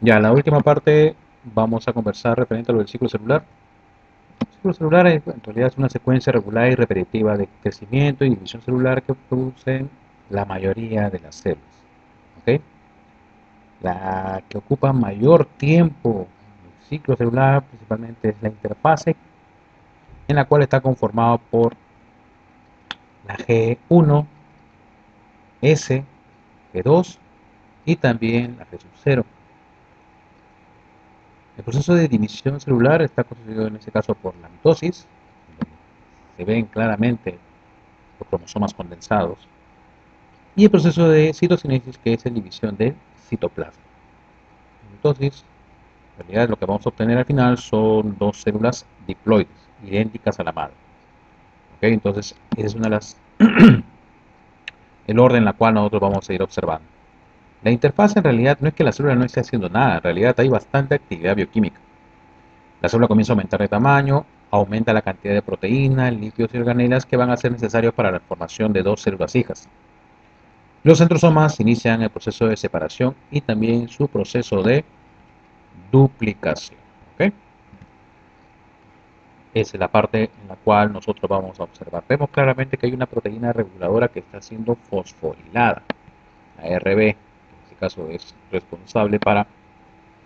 Ya, la última parte vamos a conversar referente a lo del ciclo celular. El ciclo celular en realidad es una secuencia regular y repetitiva de crecimiento y división celular que producen la mayoría de las células. ¿Ok? La que ocupa mayor tiempo en el ciclo celular principalmente es la interfase, en la cual está conformado por la G1, S, G2 y también la G sub 0. El proceso de división celular está constituido en este caso por la mitosis, donde se ven claramente los cromosomas condensados, y el proceso de citocinesis, que es la división del citoplasma. Entonces, en realidad lo que vamos a obtener al final son dos células diploides, idénticas a la madre. ¿Ok? Entonces, esa es una de las el orden en la cual nosotros vamos a ir observando. La interfaz en realidad no es que la célula no esté haciendo nada, en realidad hay bastante actividad bioquímica. La célula comienza a aumentar de tamaño, aumenta la cantidad de proteínas, lípidos y organelas que van a ser necesarios para la formación de dos células hijas. Los centrosomas inician el proceso de separación y también su proceso de duplicación. ¿Ok? Esa es la parte en la cual nosotros vamos a observar. Vemos claramente que hay una proteína reguladora que está siendo fosforilada, la RB, que en este caso es responsable para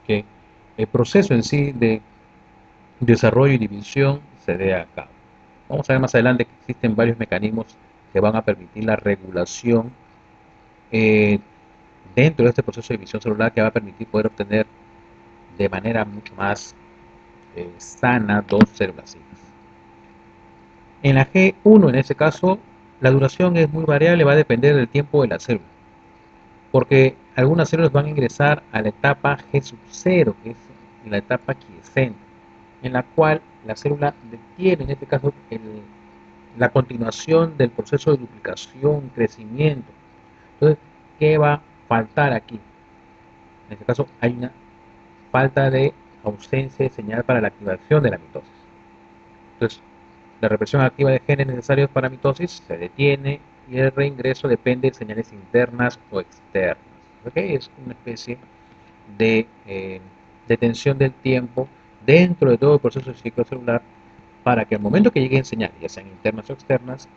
que el proceso en sí de desarrollo y división se dé a cabo. Vamos a ver más adelante que existen varios mecanismos que van a permitir la regulación eh, dentro de este proceso de división celular, que va a permitir poder obtener de manera mucho más sana dos células hijas. En la G1, en este caso, la duración es muy variable, va a depender del tiempo de la célula, porque algunas células van a ingresar a la etapa G sub 0, que es la etapa quiescente, en la cual la célula detiene, en este caso, la continuación del proceso de duplicación, crecimiento. Entonces, ¿qué va a faltar aquí? En este caso, hay una falta de ausencia de señal para la activación de la mitosis. Entonces, la represión activa de genes necesarios para mitosis se detiene y el reingreso depende de señales internas o externas. ¿Okay? Es una especie de detención del tiempo dentro de todo el proceso de ciclo celular para que al momento que lleguen señales, ya sean internas o externas,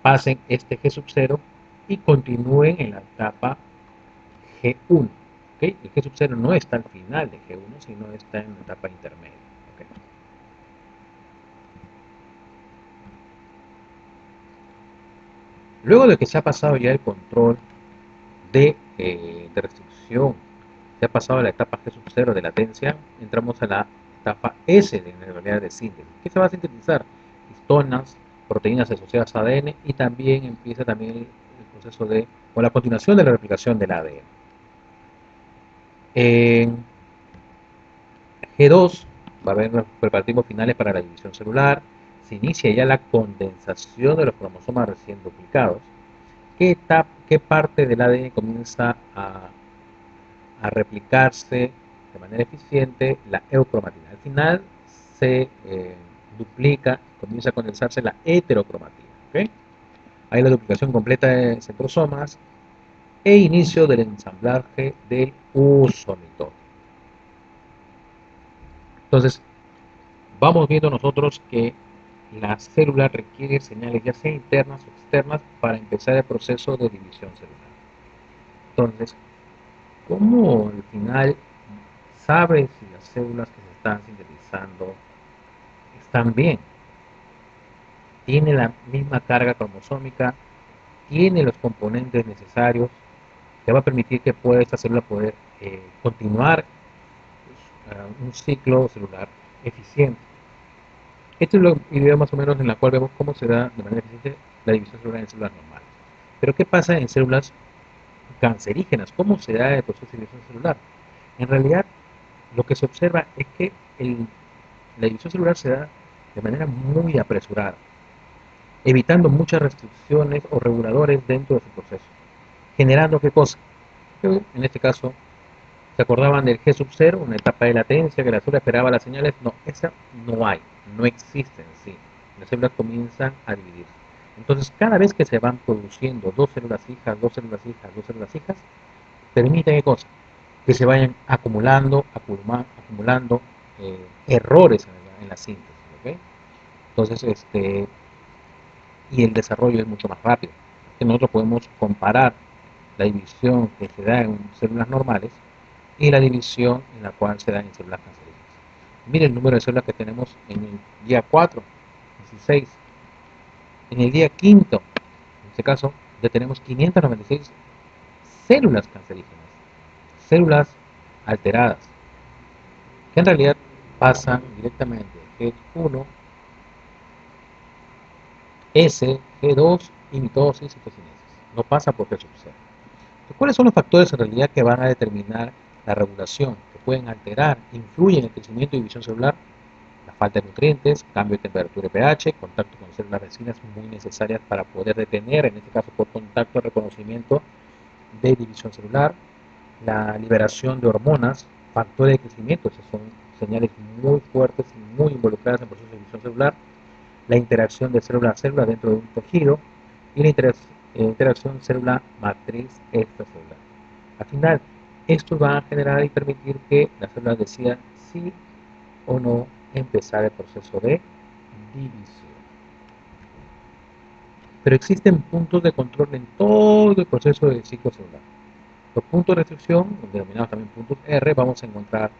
pasen este G sub 0 y continúen en la etapa G1. ¿Okay? El G sub 0 no está al final de G1, sino está en la etapa intermedia. ¿Okay? Luego de que se ha pasado ya el control de restricción, se ha pasado a la etapa G sub 0 de latencia, entramos a la etapa S de realidad de síntesis. ¿Qué se va a sintetizar? Histonas, proteínas asociadas a ADN y también empieza también el proceso de, o la continuación de la replicación del ADN. En G2 va a haber los preparativos finales para la división celular, se inicia ya la condensación de los cromosomas recién duplicados. ¿Qué parte del ADN comienza a replicarse de manera eficiente? La eucromatina. Al final se duplica, comienza a condensarse la heterocromatina. ¿Okay? Hay la duplicación completa de centrosomas e inicio del ensamblaje del uso mitótico. Entonces, vamos viendo nosotros que la célula requiere señales ya sea internas o externas para empezar el proceso de división celular. Entonces, ¿cómo al final sabe si las células que se están sintetizando están bien? ¿Tiene la misma carga cromosómica? ¿Tiene los componentes necesarios que va a permitir que pueda esta célula poder continuar un ciclo celular eficiente? Esta es la idea más o menos en la cual vemos cómo se da de manera eficiente la división celular en células normales. Pero ¿qué pasa en células cancerígenas? ¿Cómo se da el proceso de división celular? En realidad, lo que se observa es que la división celular se da de manera muy apresurada, evitando muchas restricciones o reguladores dentro de su proceso. ¿Generando qué cosa? Que en este caso, ¿se acordaban del G sub 0, una etapa de latencia que la célula esperaba las señales? No, esa no hay, no existe en sí. Las células comienzan a dividirse. Entonces, cada vez que se van produciendo dos células hijas, dos células hijas, dos células hijas, permite qué cosa? que se vayan acumulando errores en la síntesis, ¿ok? Entonces, y el desarrollo es mucho más rápido. Que nosotros podemos comparar la división que se da en células normales y la división en la cual se da en células cancerígenas. Mire el número de células que tenemos en el día 4, 16. En el día quinto, en este caso, ya tenemos 596 células cancerígenas, células alteradas, que en realidad pasan directamente G1, S, G2 y mitosis y citocinesis. No pasa por G sub 0. ¿Cuáles son los factores en realidad que van a determinar la regulación, que pueden alterar, influyen en el crecimiento y división celular? La falta de nutrientes, cambio de temperatura y pH, contacto con células vecinas muy necesarias para poder detener, en este caso por contacto, reconocimiento de división celular, la liberación de hormonas, factores de crecimiento, esas son señales muy fuertes y muy involucradas en el proceso de división celular, la interacción de célula a célula dentro de un tejido y la interacción célula matriz extracelular. Al final, esto va a generar y permitir que las células decidan sí o no empezar el proceso de división. Pero existen puntos de control en todo el proceso de ciclo celular. Los puntos de restricción, denominados también puntos R, vamos a encontrar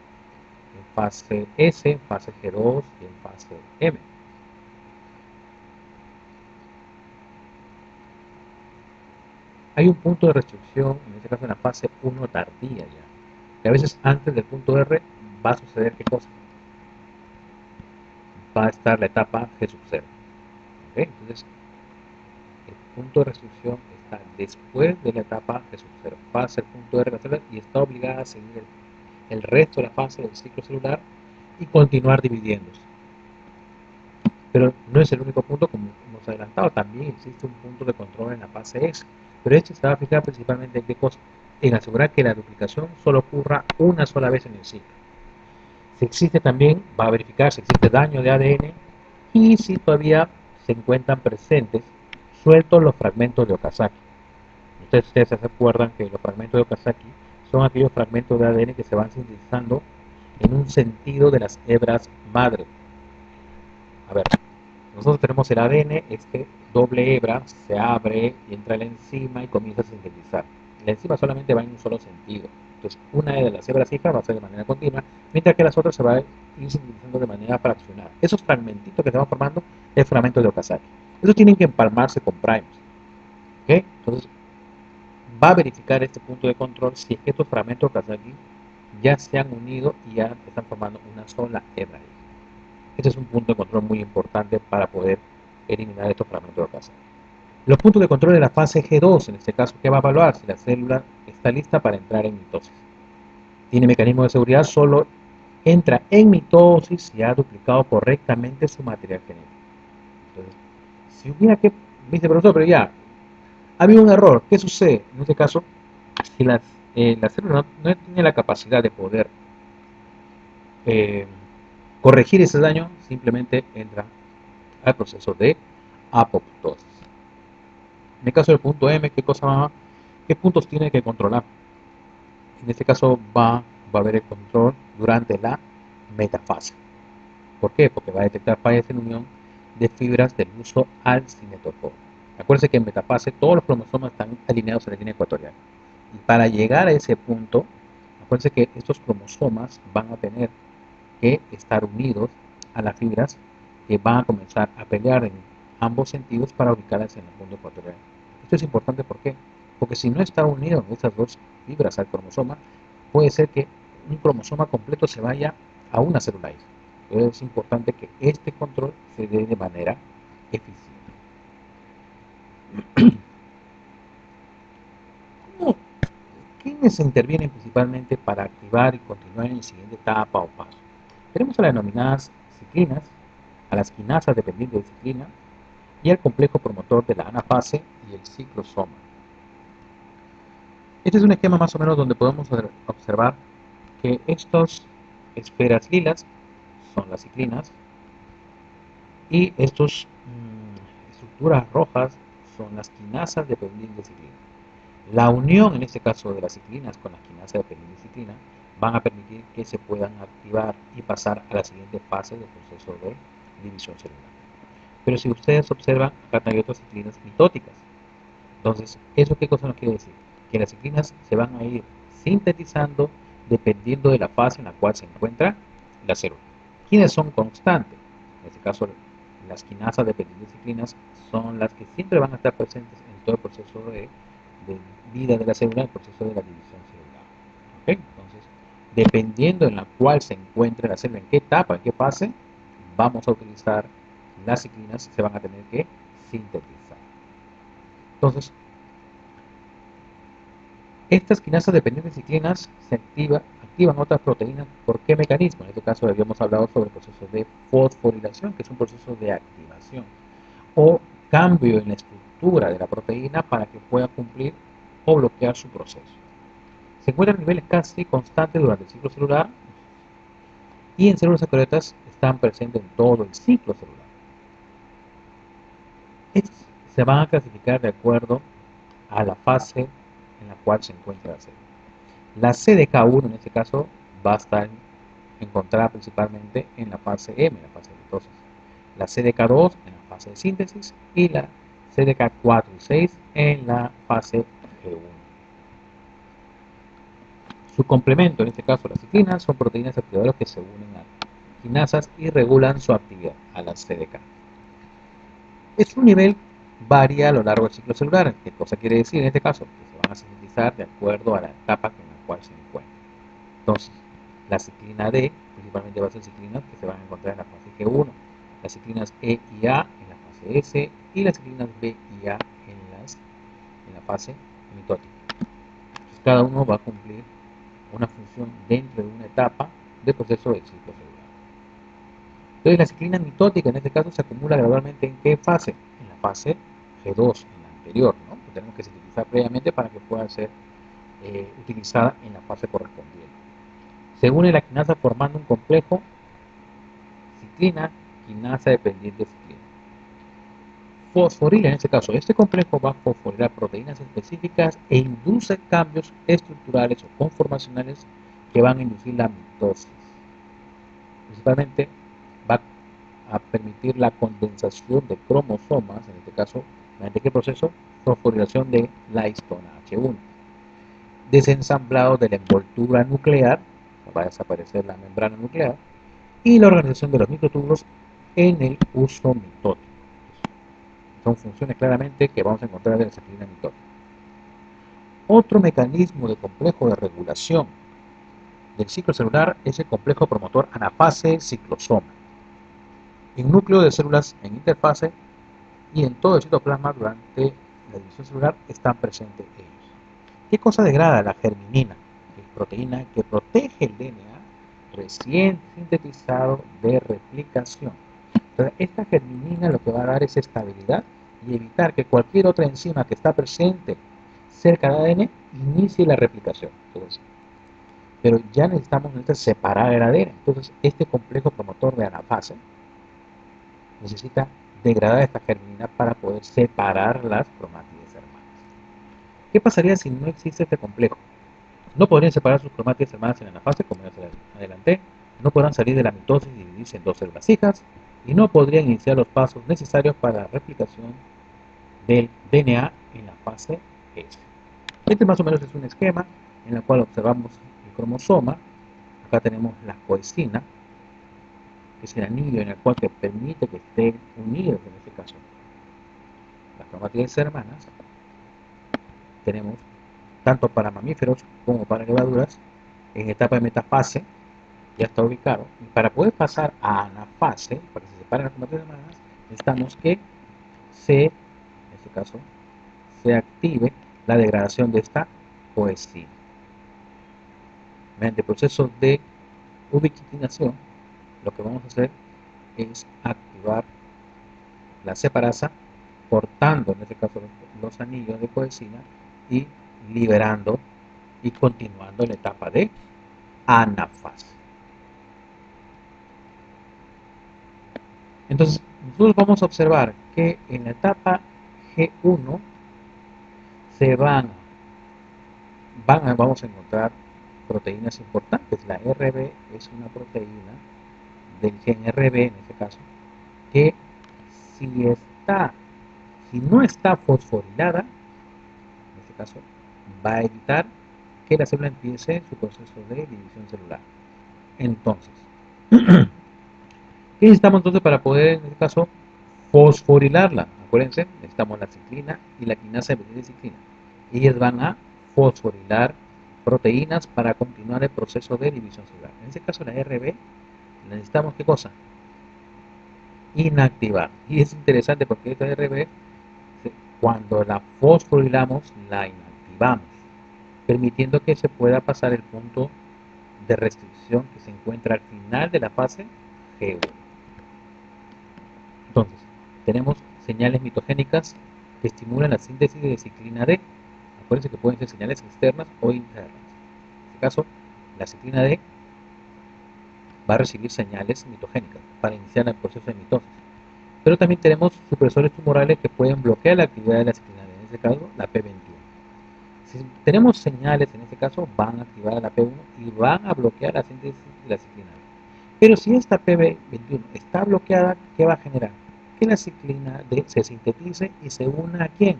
en fase S, en fase G2 y en fase M. Hay un punto de restricción, en este caso en la fase 1 tardía ya, que a veces antes del punto R va a suceder ¿qué cosa? Va a estar la etapa G sub 0. ¿Okay? Entonces, el punto de restricción está después de la etapa G sub 0. Pasa el punto R celular y está obligada a seguir el resto de la fase del ciclo celular y continuar dividiéndose. Pero no es el único punto, como hemos adelantado, también existe un punto de control en la fase S. Pero este se va a fijar principalmente en qué cosa, en asegurar que la duplicación solo ocurra una sola vez en el ciclo. Si existe también, va a verificar si existe daño de ADN y si todavía se encuentran presentes sueltos los fragmentos de Okazaki. Ustedes se acuerdan que los fragmentos de Okazaki son aquellos fragmentos de ADN que se van sintetizando en un sentido de las hebras madre. A ver, nosotros tenemos el ADN, doble hebra se abre y entra la enzima y comienza a sintetizar. La enzima solamente va en un solo sentido. Entonces, una de las hebras hijas va a ser de manera continua, mientras que las otras se va a ir sintetizando de manera fraccionada. Esos fragmentitos que se van formando es fragmento de Okazaki. Esos tienen que empalmarse con primers. ¿Okay? Entonces, va a verificar este punto de control si es que estos fragmentos de Okazaki ya se han unido y ya están formando una sola hebra hija. Este es un punto de control muy importante para poder eliminar estos fragmentos de Okazaki. Los puntos de control de la fase G2, en este caso, ¿qué va a evaluar? Si la célula está lista para entrar en mitosis. Tiene mecanismo de seguridad, solo entra en mitosis si ha duplicado correctamente su material genético. Entonces, si hubiera que, dice profesor, pero ya, ha habido un error, ¿qué sucede? En este caso, si la célula no tiene la capacidad de poder eh, corregir ese daño, simplemente entra al proceso de apoptosis. En el caso del punto M, ¿qué puntos tiene que controlar? En este caso va a haber el control durante la metafase. ¿Por qué? Porque va a detectar fallas en unión de fibras del uso al cinetoforo. Acuérdense que en metafase todos los cromosomas están alineados en la línea ecuatorial. Y para llegar a ese punto, acuérdense que estos cromosomas van a tener que estar unidos a las fibras que van a comenzar a pelear en ambos sentidos para ubicarlas en el punto ecuatorial. Esto es importante, ¿por qué? Porque si no está unido estas dos fibras al cromosoma, puede ser que un cromosoma completo se vaya a una célula hija. Entonces es importante que este control se dé de manera eficiente. ¿Cómo, ¿Quiénes intervienen principalmente para activar y continuar en la siguiente etapa o paso? Tenemos a las denominadas ciclinas, a las quinasas dependientes de ciclina y al complejo promotor de la anafase y el ciclosoma. Este es un esquema más o menos donde podemos observar que estas esferas lilas son las ciclinas y estas estructuras rojas son las quinasas dependientes de ciclina. La unión, en este caso, de las ciclinas con las quinasas de penilciclina van a permitir que se puedan activar y pasar a la siguiente fase del proceso de división celular. Pero si ustedes observan, acá hay otras ciclinas mitóticas. Entonces, ¿eso qué cosa nos quiere decir? Que las ciclinas se van a ir sintetizando dependiendo de la fase en la cual se encuentra la célula. ¿Quiénes son constantes? En este caso, las quinasas de penilciclinas son las que siempre van a estar presentes en todo el proceso de vida de la célula, el proceso de la división celular. ¿Okay? Entonces, dependiendo en la cual se encuentre la célula, en qué etapa, en qué fase, vamos a utilizar las ciclinas, se van a tener que sintetizar. Entonces, estas quinasas dependientes de ciclinas se activan otras proteínas. ¿Por qué mecanismo? En este caso habíamos hablado sobre el proceso de fosforilación, que es un proceso de activación o cambio en la estructura de la proteína para que pueda cumplir o bloquear su proceso. Se encuentran a niveles casi constantes durante el ciclo celular y en células eucariotas están presentes en todo el ciclo celular. Estos se van a clasificar de acuerdo a la fase en la cual se encuentra la célula. La CDK1 en este caso va a estar encontrada principalmente en la fase M, en la fase de mitosis. La CDK2 en la fase de síntesis y la CDK4 y 6 en la fase G1. Su complemento, en este caso las ciclinas, son proteínas activadoras que se unen a quinasas y regulan su actividad a la CDK. Su nivel varía a lo largo del ciclo celular. ¿Qué cosa quiere decir en este caso? Que se van a sintetizar de acuerdo a la etapa en la cual se encuentra. Entonces, la ciclina D principalmente va a ser ciclinas que se van a encontrar en la fase G1, las ciclinas E y A en la fase S y las ciclinas B y A en la fase mitótica. Entonces, cada uno va a cumplir una función dentro de una etapa del proceso del ciclo celular. Entonces, la ciclina mitótica en este caso se acumula gradualmente ¿en qué fase? En la fase G2, en la anterior, ¿no? Que tenemos que sintetizar previamente para que pueda ser utilizada en la fase correspondiente. Se une la quinasa formando un complejo ciclina, quinasa dependiente de ciclina. Fosforila en este caso. Este complejo va a fosforilar proteínas específicas e induce cambios estructurales o conformacionales que van a inducir la mitosis. Principalmente va a permitir la condensación de cromosomas, en este caso, mediante qué proceso? Fosforilación de la histona H1. Desensamblado de la envoltura nuclear, va a desaparecer la membrana nuclear, y la organización de los microtúbulos en el uso mitótico. Son funciones claramente que vamos a encontrar en la ciclina mitótica. Otro mecanismo de complejo de regulación del ciclo celular es el complejo promotor anafase-ciclosoma. En núcleo de células en interfase y en todo el citoplasma durante la división celular están presentes ellos. ¿Qué cosa degrada la germinina? Que es proteína que protege el DNA recién sintetizado de replicación. Entonces, esta germinina lo que va a dar es estabilidad y evitar que cualquier otra enzima que está presente cerca del ADN inicie la replicación. Entonces, pero ya necesitamos separar el ADN. Entonces, este complejo promotor de anafase necesita degradar esta germinina para poder separar las cromátides hermanas. ¿Qué pasaría si no existe este complejo? No podrían separar sus cromátides hermanas en la anafase, como ya se adelanté, no podrán salir de la mitosis y dividirse en dos células hijas, y no podrían iniciar los pasos necesarios para la replicación del DNA en la fase S. Este más o menos es un esquema en el cual observamos el cromosoma. Acá tenemos la coesina, que es el anillo en el cual que permite que estén unidos, en este caso, las cromátides hermanas. Tenemos tanto para mamíferos como para levaduras en etapa de metafase, ya está ubicado. Y para poder pasar a anafase, para que se separen las cromátides hermanas, necesitamos que en este caso, se active la degradación de esta coesina. Mediante procesos de ubiquitinación, lo que vamos a hacer es activar la separasa, cortando en este caso los anillos de coesina y liberando y continuando la etapa de anafase. Entonces, nosotros vamos a observar que en la etapa G1 se van vamos a encontrar proteínas importantes. La RB es una proteína del gen RB, en este caso, que si está, si no está fosforilada, en este caso, va a evitar que la célula empiece su proceso de división celular. Entonces, ¿qué necesitamos entonces para poder, en este caso, fosforilarla? Acuérdense, necesitamos la ciclina y la quinasa de ciclina. Ellas van a fosforilar proteínas para continuar el proceso de división celular. En este caso, la RB, necesitamos ¿qué cosa? Inactivar. Y es interesante porque esta RB, cuando la fosforilamos, la inactivamos, permitiendo que se pueda pasar el punto de restricción que se encuentra al final de la fase G1. Entonces, tenemos señales mitogénicas que estimulan la síntesis de ciclina D. Acuérdense que pueden ser señales externas o internas. En este caso, la ciclina D va a recibir señales mitogénicas para iniciar el proceso de mitosis. Pero también tenemos supresores tumorales que pueden bloquear la actividad de la ciclina D, en este caso la P21. Si tenemos señales, en este caso, van a activar la P1 y van a bloquear la síntesis de la ciclina D. Pero si esta P21 está bloqueada, ¿qué va a generar? Que la ciclina D se sintetice y se una ¿a quién?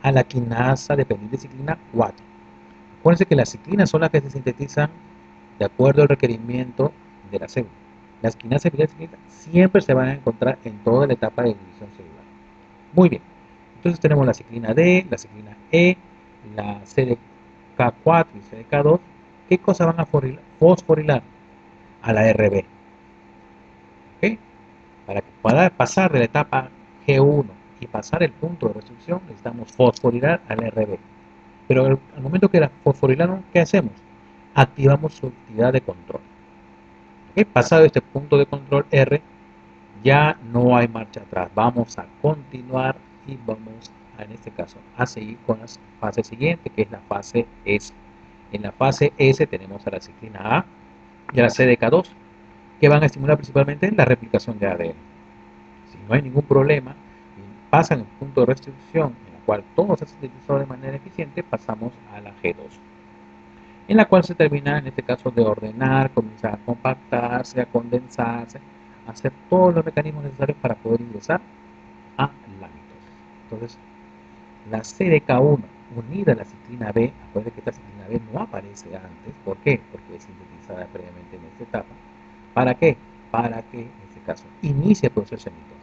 A la quinasa dependiente de ciclina 4. Acuérdense que las ciclinas son las que se sintetizan de acuerdo al requerimiento de la célula. Las quinasas dependientes de ciclina siempre se van a encontrar en toda la etapa de división celular. Muy bien. Entonces tenemos la ciclina D, la ciclina E, la CDK4 y CDK2. ¿Qué cosas van a fosforilar? A la RB. ¿Okay? Para que pueda pasar de la etapa G1 y pasar el punto de restricción, necesitamos fosforilar al RB. Pero al momento que la fosforilamos, ¿qué hacemos? Activamos su actividad de control. ¿Okay? Pasado este punto de control R, ya no hay marcha atrás. Vamos a continuar y vamos a, en este caso, a seguir con la fase siguiente, que es la fase S. En la fase S tenemos a la ciclina A y a la CDK2, que van a estimular principalmente la replicación de ADN. Si no hay ningún problema y pasan el punto de restricción en la cual todo se ha sintetizado de manera eficiente, pasamos a la G2, en la cual se termina en este caso de ordenar, comienza a compactarse, a condensarse, a hacer todos los mecanismos necesarios para poder ingresar a la mitosis. Entonces, la CDK1 unida a la ciclina B, acuérdense que esta ciclina B no aparece antes. ¿Por qué? Porque es sintetizada previamente en esta etapa. ¿Para qué? Para que, en este caso, inicie el proceso de mitosis.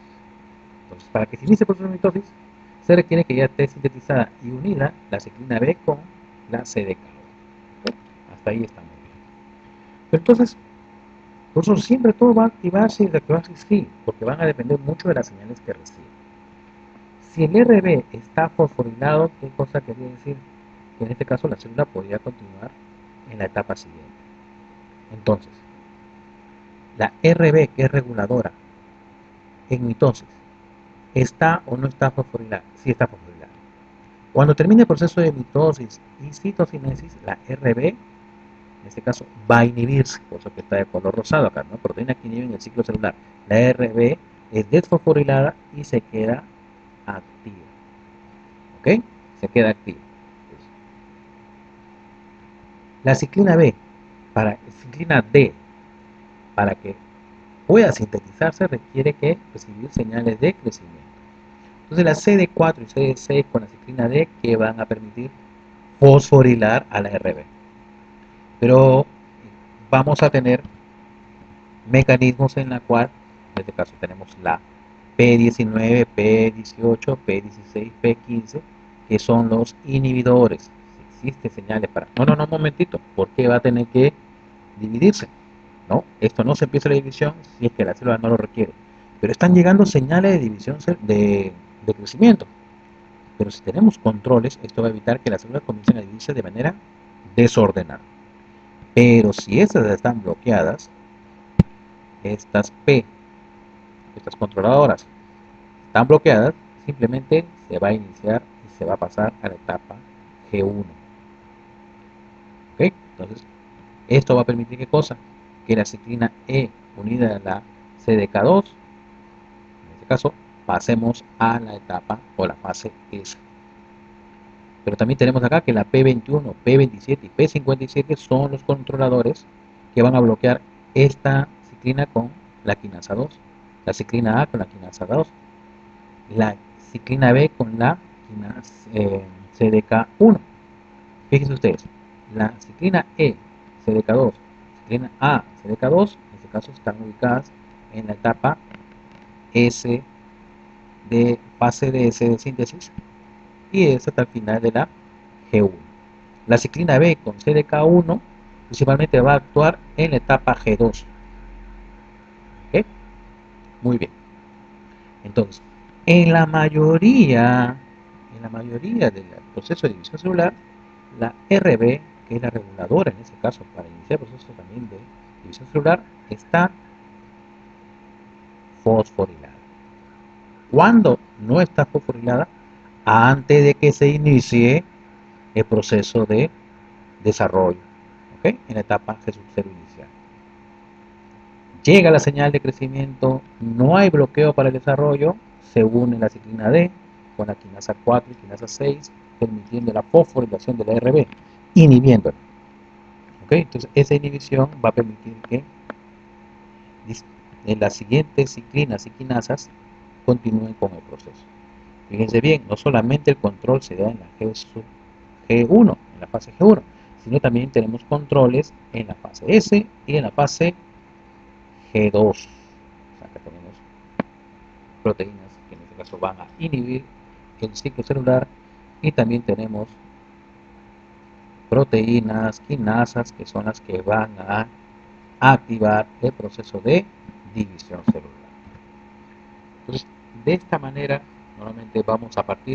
Entonces, para que se inicie el proceso de mitosis, se requiere que ya esté sintetizada y unida la ciclina B con la CDK1. ¿Okay? Hasta ahí estamos bien. Pero entonces, por eso siempre todo va a activarse y reactivarse, sí, porque van a depender mucho de las señales que recibe. Si el RB está fosforilado, ¿qué cosa quería decir? Que en este caso la célula podría continuar en la etapa siguiente. Entonces, la RB, que es reguladora en mitosis, ¿está o no está fosforilada? Sí está fosforilada. Cuando termine el proceso de mitosis y citocinesis, la RB, en este caso, va a inhibirse, por eso que está de color rosado acá, ¿no? Proteína que inhiben el ciclo celular. La RB es desfosforilada y se queda activa. ¿Ok? Se queda activa. La ciclina B, ciclina D, para que pueda sintetizarse requiere que recibir señales de crecimiento. Entonces la CD4 y CD6 con la ciclina D que van a permitir fosforilar a la RB. Pero vamos a tener mecanismos en la cual, en este caso tenemos la P19, P18, P16, P15, que son los inhibidores. Si existen señales para... No, un momentito, ¿por qué va a tener que dividirse? No, esto no se empieza la división si es que la célula no lo requiere. Pero están llegando señales de división de crecimiento. Pero si tenemos controles, esto va a evitar que las células comiencen a dividirse de manera desordenada. Pero si estas están bloqueadas, estas P, estas controladoras, están bloqueadas, simplemente se va a iniciar y se va a pasar a la etapa G1. ¿Ok? Entonces, esto va a permitir ¿qué cosa? Que la ciclina E unida a la CDK2, en este caso, pasemos a la etapa o la fase S. Pero también tenemos acá que la P21, P27 y P57 son los controladores que van a bloquear esta ciclina con la quinasa 2, la ciclina A con la quinasa 2, la ciclina B con la quinasa CDK1. Fíjense ustedes, la ciclina E, CDK2, ciclina A, CDK2, en este caso están ubicadas en la etapa S de fase de S de síntesis y es hasta el final de la G1. La ciclina B con CDK1 principalmente va a actuar en la etapa G2. ¿Ok? Muy bien. Entonces, en la mayoría del proceso de división celular, la RB, que es la reguladora en este caso para iniciar el proceso también de división celular, está fosforilada. ¿Cuándo no está fosforilada? Antes de que se inicie el proceso de desarrollo, ¿ok? En la etapa G0 inicial. Llega la señal de crecimiento, no hay bloqueo para el desarrollo, se une la ciclina D con la quinasa 4 y quinasa 6, permitiendo la fosforilación de la RB, inhibiéndola. ¿Okay? Entonces, esa inhibición va a permitir que en las siguientes ciclinas y quinasas continúen con el proceso. Fíjense bien, no solamente el control se da en la G1, en la fase G1, sino también tenemos controles en la fase S y en la fase G2. O sea, que tenemos proteínas que en este caso van a inhibir el ciclo celular y también tenemos proteínas, quinasas, que son las que van a activar el proceso de división celular. Entonces, de esta manera, normalmente vamos a partir